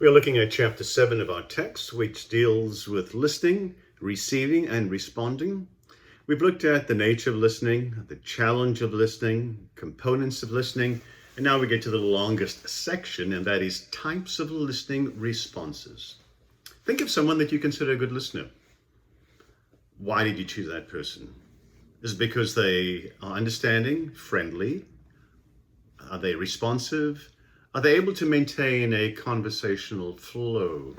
We are looking at chapter 7 of our text, which deals with listening, receiving, and responding. We've looked at the nature of listening, the challenge of listening, components of listening, and now we get to the longest section, and that is types of listening responses. Think of someone that you consider a good listener. Why did you choose that person? Is it because they are understanding, friendly? Are they responsive? Are they able to maintain a conversational flow?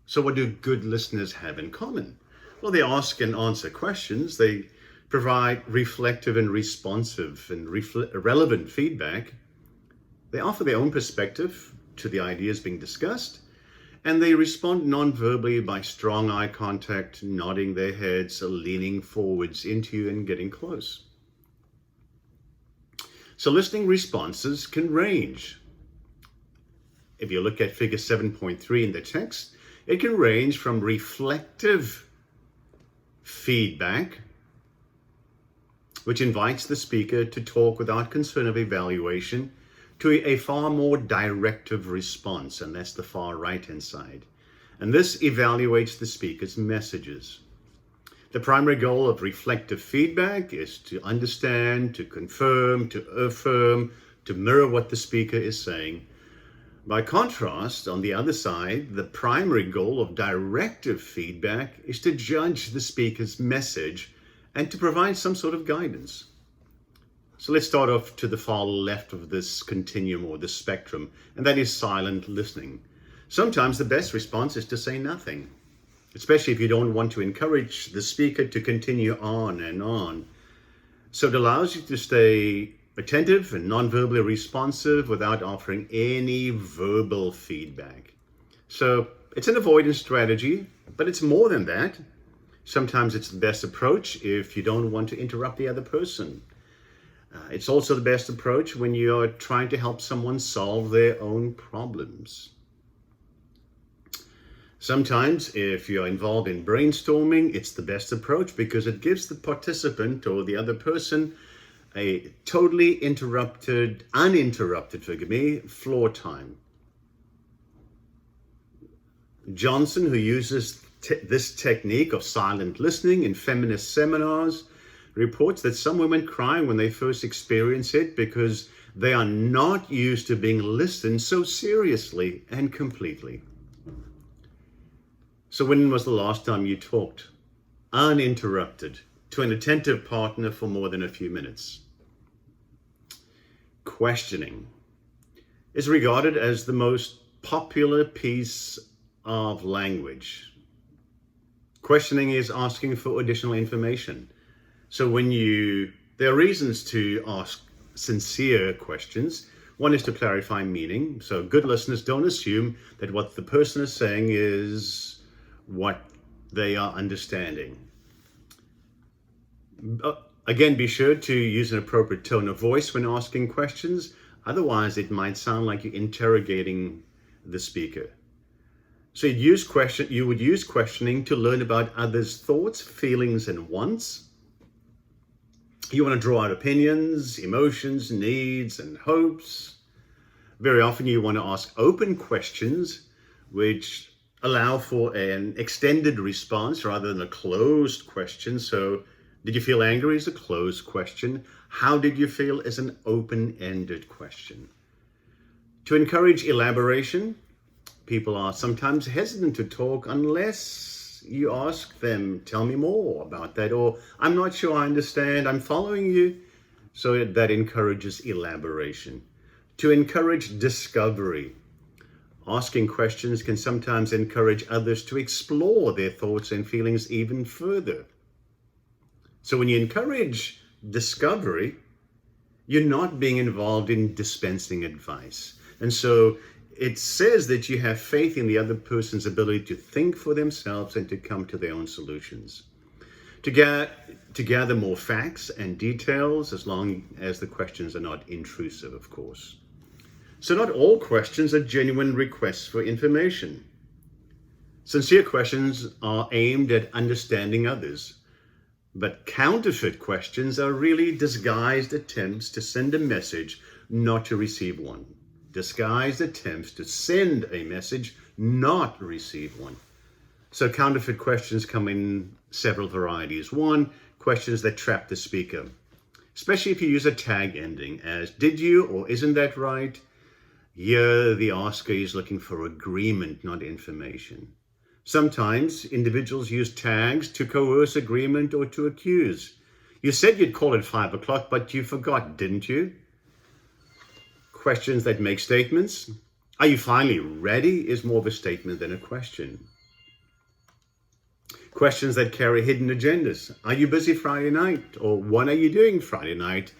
So what do good listeners have in common? Well, they ask and answer questions. They provide reflective and responsive and relevant feedback. They offer their own perspective to the ideas being discussed. And they respond non-verbally by strong eye contact, nodding their heads, or leaning forwards into you and getting close. So listening responses can range. If you look at figure 7.3 in the text, it can range from reflective feedback, which invites the speaker to talk without concern of evaluation, to a far more directive response, and that's the far right-hand side. And this evaluates the speaker's messages. The primary goal of reflective feedback is to understand, to confirm, to affirm, to mirror what the speaker is saying. By contrast, on the other side, the primary goal of directive feedback is to judge the speaker's message and to provide some sort of guidance. So let's start off to the far left of this continuum or this spectrum, and that is silent listening. Sometimes the best response is to say nothing, especially if you don't want to encourage the speaker to continue on and on. So it allows you to stay attentive and non-verbally responsive without offering any verbal feedback. So it's an avoidance strategy, but it's more than that. Sometimes it's the best approach if you don't want to interrupt the other person. It's also the best approach when you are trying to help someone solve their own problems. Sometimes if you're involved in brainstorming, it's the best approach because it gives the participant or the other person a totally uninterrupted floor time. Johnson, who uses this technique of silent listening in feminist seminars, reports that some women cry when they first experience it because they are not used to being listened so seriously and completely. So when was the last time you talked uninterrupted to an attentive partner for more than a few minutes? Questioning is regarded as the most popular piece of language. Questioning is asking for additional information. So there are reasons to ask sincere questions. One is to clarify meaning. So good listeners don't assume that what the person is saying is what they are understanding. Again, be sure to use an appropriate tone of voice when asking questions. Otherwise, it might sound like you're interrogating the speaker. So you would use questioning to learn about others' thoughts, feelings, and wants. You want to draw out opinions, emotions, needs, and hopes. Very often you want to ask open questions, which allow for an extended response rather than a closed question. So, did you feel angry is a closed question. How did you feel is an open-ended question. To encourage elaboration, people are sometimes hesitant to talk unless you ask them, tell me more about that, or I'm not sure I understand, I'm following you. So that encourages elaboration. To encourage discovery, asking questions can sometimes encourage others to explore their thoughts and feelings even further. So when you encourage discovery, you're not being involved in dispensing advice. And so it says that you have faith in the other person's ability to think for themselves and to come to their own solutions. To gather more facts and details, as long as the questions are not intrusive, of course. So not all questions are genuine requests for information. Sincere questions are aimed at understanding others. But counterfeit questions are really disguised attempts to send a message, not to receive one. disguised attempts to send a message, not receive one. So counterfeit questions come in several varieties. One, questions that trap the speaker, especially if you use a tag ending as "did you" or "isn't that right?" Here, the asker is looking for agreement, not information. Sometimes individuals use tags to coerce agreement or to accuse. You said you'd call at 5 o'clock, but you forgot, didn't you? Questions that make statements. Are you finally ready is more of a statement than a question. Questions that carry hidden agendas. Are you busy Friday night? Or what are you doing Friday night?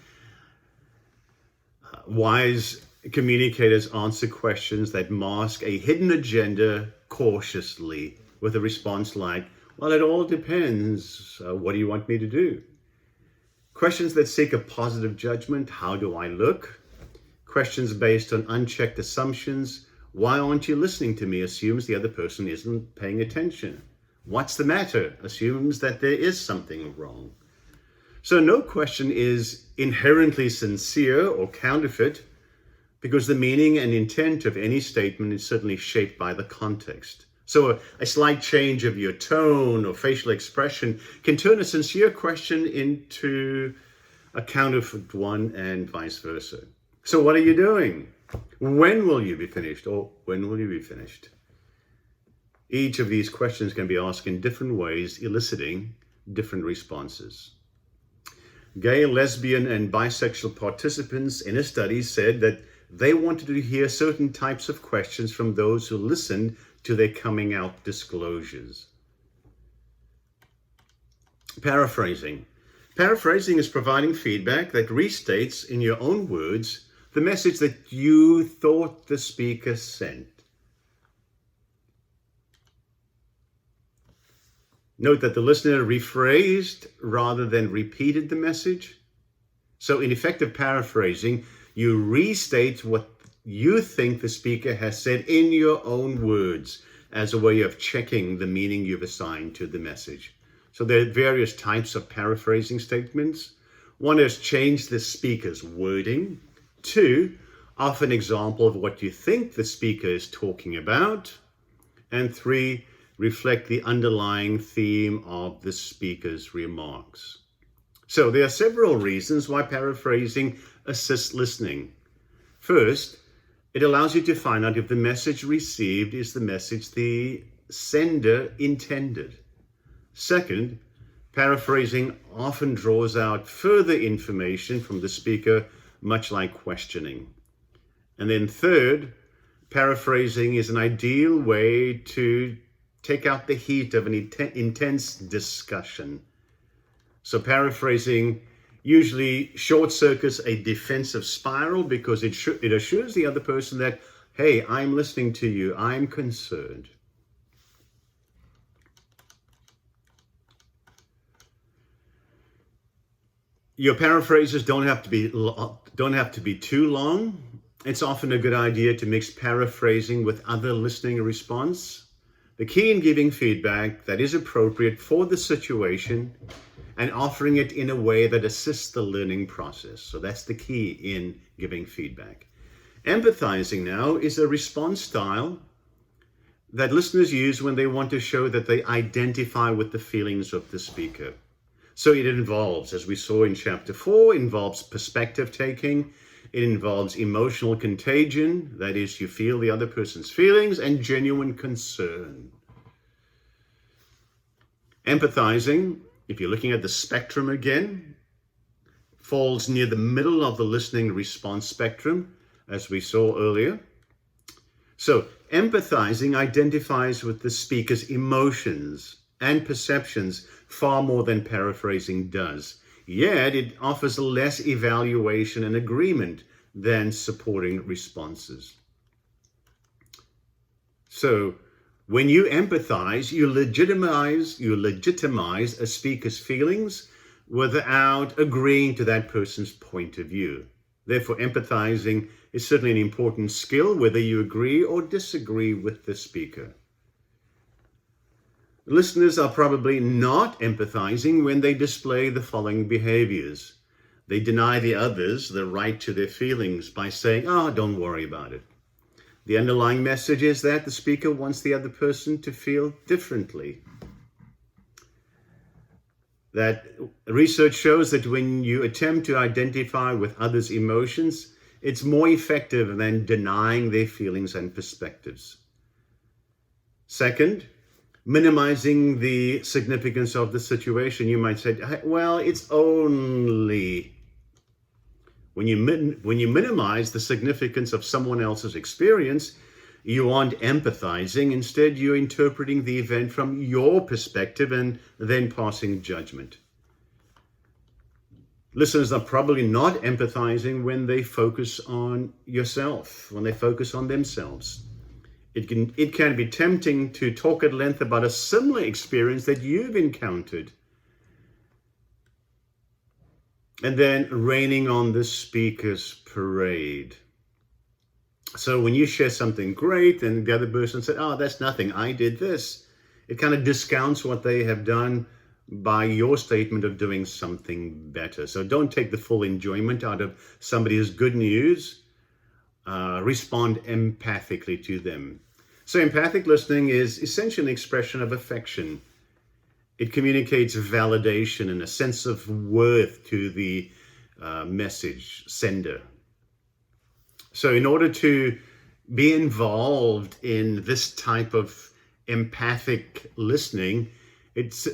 Wise communicators answer questions that mask a hidden agenda cautiously with a response like, well, it all depends. What do you want me to do? Questions that seek a positive judgment. How do I look? Questions based on unchecked assumptions. Why aren't you listening to me? Assumes the other person isn't paying attention. What's the matter? Assumes that there is something wrong. So no question is inherently sincere or counterfeit, because the meaning and intent of any statement is certainly shaped by the context. So a slight change of your tone or facial expression can turn a sincere question into a counterfeit one, and vice versa. So what are you doing? When will you be finished? Or when will you be finished? Each of these questions can be asked in different ways, eliciting different responses. Gay, lesbian, and bisexual participants in a study said that they wanted to hear certain types of questions from those who listened to their coming out disclosures. Paraphrasing. Paraphrasing is providing feedback that restates in your own words the message that you thought the speaker sent. Note that the listener rephrased rather than repeated the message. So in effective paraphrasing, you restate what you think the speaker has said in your own words as a way of checking the meaning you've assigned to the message. So there are various types of paraphrasing statements. One is change the speaker's wording. Two, offer an example of what you think the speaker is talking about. And three, reflect the underlying theme of the speaker's remarks. So there are several reasons why paraphrasing assists listening. First, it allows you to find out if the message received is the message the sender intended. Second, paraphrasing often draws out further information from the speaker, much like questioning. And then third, paraphrasing is an ideal way to take out the heat of an intense discussion. So paraphrasing usually short circuits a defensive spiral because it assures the other person that, hey, I'm listening to you, I'm concerned. Your paraphrases don't have to be too long. It's often a good idea to mix paraphrasing with other listening response. The key in giving feedback that is appropriate for the situation and offering it in a way that assists the learning process. So that's the key in giving feedback. Empathizing now is a response style that listeners use when they want to show that they identify with the feelings of the speaker. So it involves, as we saw in chapter 4, involves perspective taking. It involves emotional contagion, that is, you feel the other person's feelings, and genuine concern. Empathizing, if you're looking at the spectrum again, falls near the middle of the listening response spectrum, as we saw earlier. So empathizing identifies with the speaker's emotions and perceptions far more than paraphrasing does. Yet it offers less evaluation and agreement than supporting responses. So when you empathize, you legitimize a speaker's feelings without agreeing to that person's point of view. Therefore, empathizing is certainly an important skill, whether you agree or disagree with the speaker. Listeners are probably not empathizing when they display the following behaviors. They deny the others the right to their feelings by saying, "Oh, don't worry about it." The underlying message is that the speaker wants the other person to feel differently. That research shows that when you attempt to identify with others' emotions, it's more effective than denying their feelings and perspectives. Second, minimizing the significance of the situation. You might say, well, it's only... When you minimize the significance of someone else's experience, you aren't empathizing. Instead, you're interpreting the event from your perspective and then passing judgment. Listeners are probably not empathizing when they focus on yourself, when they focus on themselves. It can be tempting to talk at length about a similar experience that you've encountered, and then raining on the speaker's parade. So when you share something great and the other person said, "Oh, that's nothing, I did this," it kind of discounts what they have done by your statement of doing something better. So don't take the full enjoyment out of somebody's good news. Respond empathically to them. So empathic listening is essentially an expression of affection. It communicates validation and a sense of worth to the message sender. So in order to be involved in this type of empathic listening,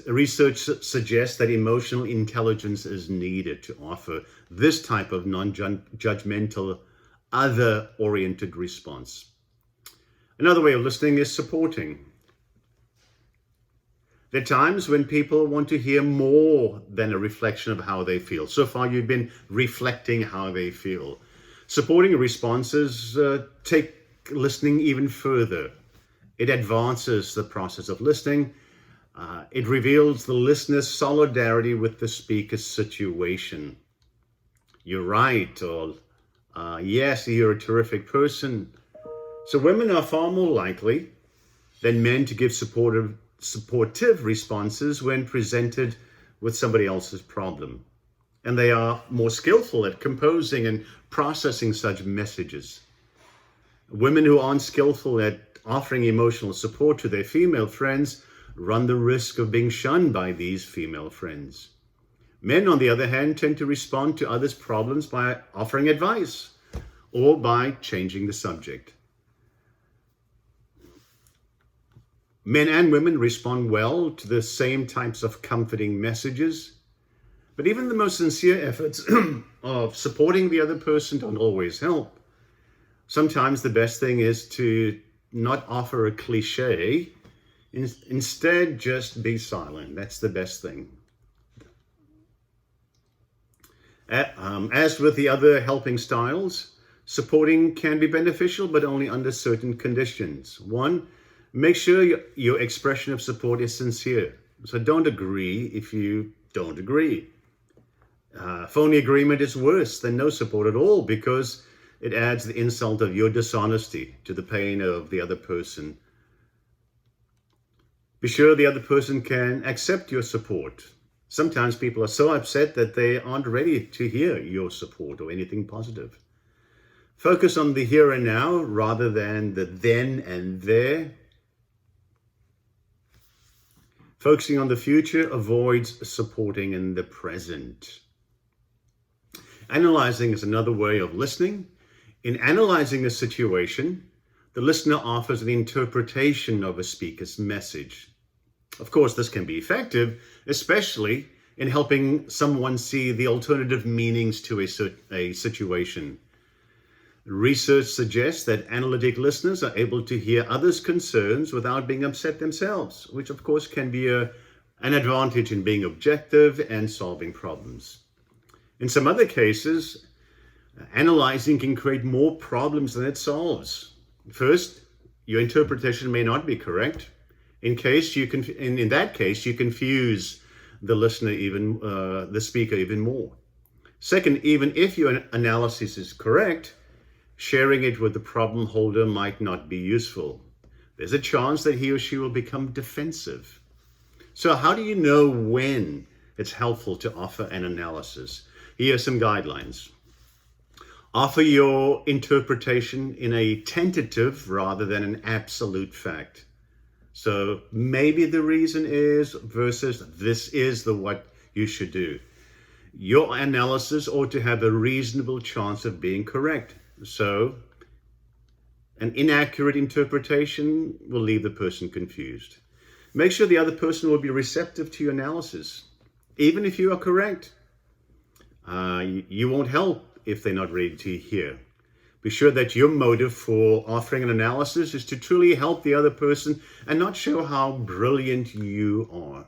research suggests that emotional intelligence is needed to offer this type of non-judgmental, other-oriented response. Another way of listening is supporting. There are times when people want to hear more than a reflection of how they feel. So far, you've been reflecting how they feel. Supporting responses take listening even further. It advances the process of listening. It reveals the listener's solidarity with the speaker's situation. "You're right," or "Yes, you're a terrific person." So women are far more likely than men to give supportive responses when presented with somebody else's problem. And they are more skillful at composing and processing such messages. Women who aren't skillful at offering emotional support to their female friends run the risk of being shunned by these female friends. Men, on the other hand, tend to respond to others' problems by offering advice or by changing the subject. Men and women respond well to the same types of comforting messages, but even the most sincere efforts of supporting the other person don't always help. Sometimes the best thing is to not offer a cliche. Instead, just be silent. That's the best thing. As with the other helping styles, supporting can be beneficial, but only under certain conditions. One, make sure your expression of support is sincere. So don't agree if you don't agree. Phony agreement is worse than no support at all because it adds the insult of your dishonesty to the pain of the other person. Be sure the other person can accept your support. Sometimes people are so upset that they aren't ready to hear your support or anything positive. Focus on the here and now rather than the then and there. Focusing on the future avoids supporting in the present. Analyzing is another way of listening. In analyzing a situation, the listener offers an interpretation of a speaker's message. Of course, this can be effective, especially in helping someone see the alternative meanings to a situation. Research suggests that analytic listeners are able to hear others' concerns without being upset themselves, which of course can be an advantage in being objective and solving problems. In some other cases, analyzing can create more problems than it solves. First, your interpretation may not be correct. In that case, you confuse the speaker even more. Second, even if your analysis is correct, sharing it with the problem holder might not be useful. There's a chance that he or she will become defensive. So how do you know when it's helpful to offer an analysis? Here are some guidelines. Offer your interpretation in a tentative rather than an absolute fact. So maybe the reason is versus this is the what you should do. Your analysis ought to have a reasonable chance of being correct. So an inaccurate interpretation will leave the person confused. Make sure the other person will be receptive to your analysis. Even if you are correct, you won't help if they're not ready to hear. Be sure that your motive for offering an analysis is to truly help the other person and not show how brilliant you are.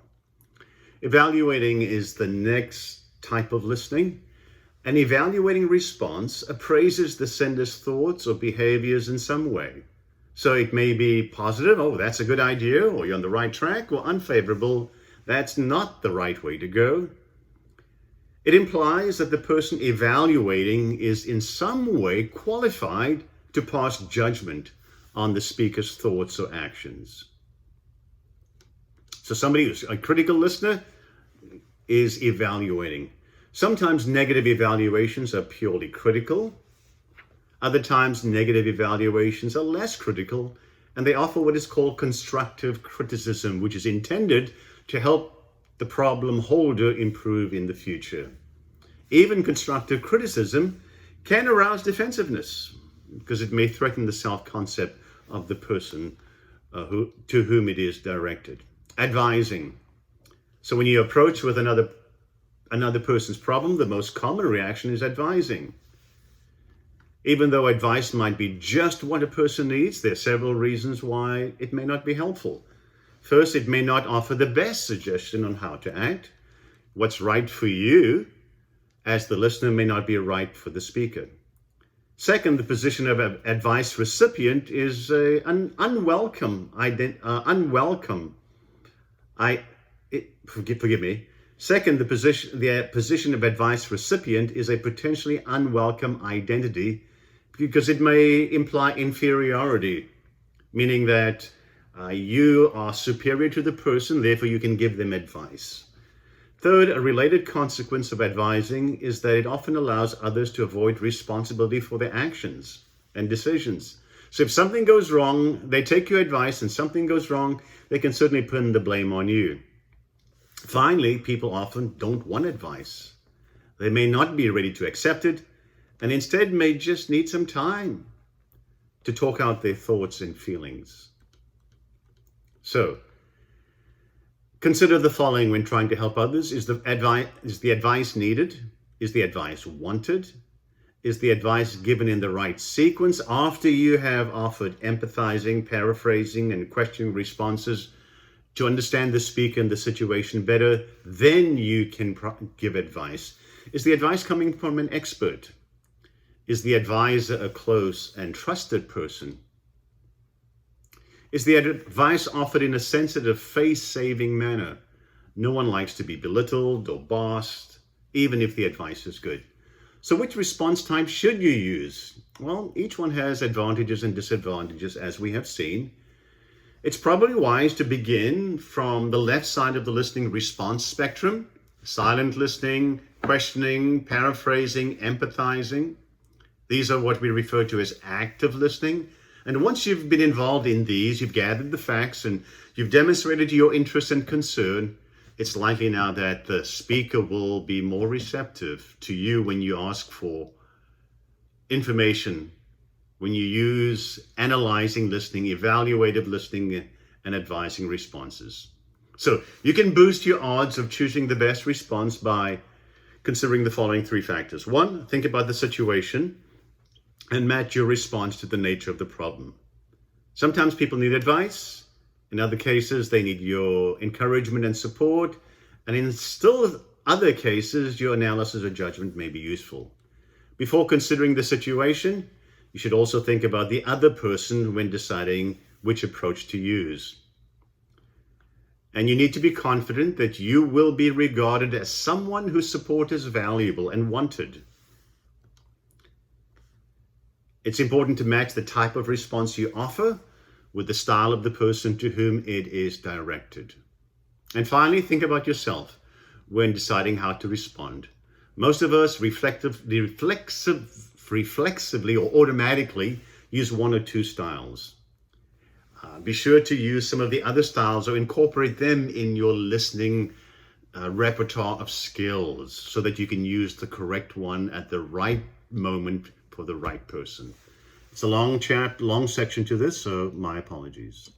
Evaluating is the next type of listening. An evaluating response appraises the sender's thoughts or behaviors in some way. So it may be positive, oh, that's a good idea, or you're on the right track, or unfavorable, that's not the right way to go. It implies that the person evaluating is in some way qualified to pass judgment on the speaker's thoughts or actions. So somebody who's a critical listener is evaluating. Sometimes negative evaluations are purely critical. Other times negative evaluations are less critical, and they offer what is called constructive criticism, which is intended to help the problem holder improve in the future. Even constructive criticism can arouse defensiveness because it may threaten the self-concept of the person to whom it is directed. Advising. So when you approach with another person's problem, the most common reaction is advising. Even though advice might be just what a person needs, there are several reasons why it may not be helpful. First, it may not offer the best suggestion on how to act. What's right for you as the listener may not be right for the speaker. Second, the position of an advice recipient is an unwelcome. Forgive me. Second, the position of advice recipient is a potentially unwelcome identity because it may imply inferiority, meaning that you are superior to the person, therefore you can give them advice. Third, a related consequence of advising is that it often allows others to avoid responsibility for their actions and decisions. So if something goes wrong, they take your advice, and something goes wrong, they can certainly pin the blame on you. Finally, people often don't want advice. They may not be ready to accept it, and instead may just need some time to talk out their thoughts and feelings. So, consider the following when trying to help others. Is the advice needed? Is the advice wanted? Is the advice given in the right sequence after you have offered empathizing, paraphrasing, and questioning responses to understand the speaker and the situation better? Then you can give advice. Is the advice coming from an expert? Is the advisor a close and trusted person? Is the advice offered in a sensitive, face-saving manner? No one likes to be belittled or bossed, even if the advice is good. So which response type should you use? Well, each one has advantages and disadvantages, as we have seen. It's probably wise to begin from the left side of the listening response spectrum: silent listening, questioning, paraphrasing, empathizing. These are what we refer to as active listening. And once you've been involved in these, you've gathered the facts and you've demonstrated your interest and concern, it's likely now that the speaker will be more receptive to you when you ask for information, when you use analyzing listening, evaluative listening, and advising responses. So you can boost your odds of choosing the best response by considering the following three factors. One, think about the situation and match your response to the nature of the problem. Sometimes people need advice. In other cases, they need your encouragement and support. And in still other cases, your analysis or judgment may be useful. Before considering the situation, you should also think about the other person when deciding which approach to use. And you need to be confident that you will be regarded as someone whose support is valuable and wanted. It's important to match the type of response you offer with the style of the person to whom it is directed. And finally, think about yourself when deciding how to respond. Most of us reflexively or automatically use one or two styles. Be sure to use some of the other styles or incorporate them in your listening repertoire of skills so that you can use the correct one at the right moment for the right person. It's a long section to this, so my apologies.